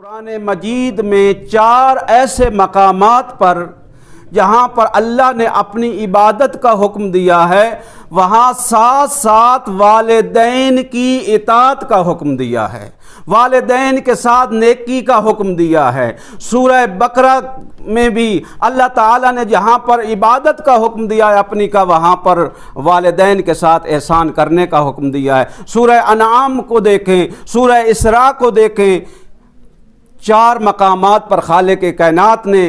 قرآن مجید میں 4 ایسے مقامات پر جہاں پر اللہ نے اپنی عبادت کا حکم دیا ہے، وہاں ساتھ ساتھ والدین کی اطاعت کا حکم دیا ہے، والدین کے ساتھ نیکی کا حکم دیا ہے۔ سورہ بقرہ میں بھی اللہ تعالیٰ نے جہاں پر عبادت کا حکم دیا ہے اپنی کا، وہاں پر والدین کے ساتھ احسان کرنے کا حکم دیا ہے۔ سورہ انعام کو دیکھیں، سورہ اسراء کو دیکھیں، 4 مقامات پر خالق کائنات نے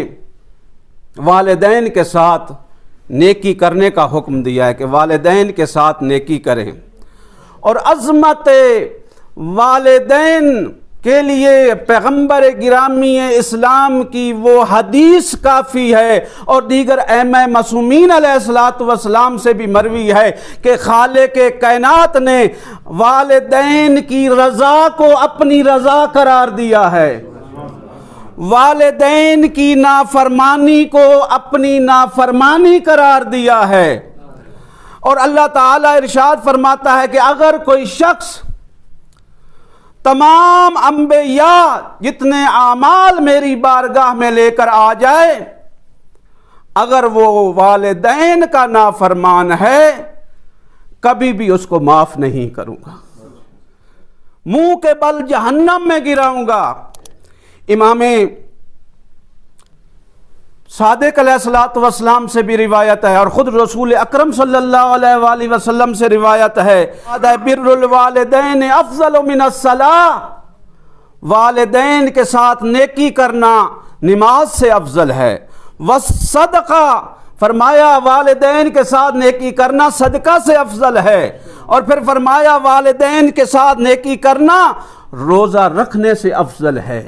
والدین کے ساتھ نیکی کرنے کا حکم دیا ہے کہ والدین کے ساتھ نیکی کریں۔ اور عظمت والدین کے لیے پیغمبر گرامی اسلام کی وہ حدیث کافی ہے، اور دیگر ائمہ معصومین علیہ السلام سے بھی مروی ہے کہ خالق کائنات نے والدین کی رضا کو اپنی رضا قرار دیا ہے، والدین کی نافرمانی کو اپنی نافرمانی قرار دیا ہے۔ اور اللہ تعالیٰ ارشاد فرماتا ہے کہ اگر کوئی شخص تمام انبیاء جتنے اعمال میری بارگاہ میں لے کر آ جائے، اگر وہ والدین کا نافرمان ہے کبھی بھی اس کو معاف نہیں کروں گا، منہ کے بل جہنم میں گراؤں گا۔ امام صادق علیہ السلام سے بھی روایت ہے، اور خود رسول اکرم صلی اللہ علیہ وآلہ وسلم سے روایت ہے، بر الوالدین افضل من الصلاۃ، والدین کے ساتھ نیکی کرنا نماز سے افضل ہے۔ والصدقہ، فرمایا والدین کے ساتھ نیکی کرنا صدقہ سے افضل ہے۔ اور پھر فرمایا والدین کے ساتھ نیکی کرنا روزہ رکھنے سے افضل ہے۔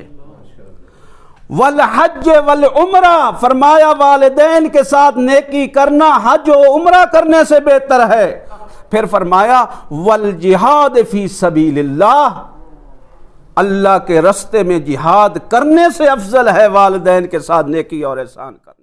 والحج والعمرہ، فرمایا والدین کے ساتھ نیکی کرنا حج و عمرہ کرنے سے بہتر ہے۔ پھر فرمایا والجہاد فی سبیل اللہ، اللہ کے راستے میں جہاد کرنے سے افضل ہے والدین کے ساتھ نیکی اور احسان کرنا۔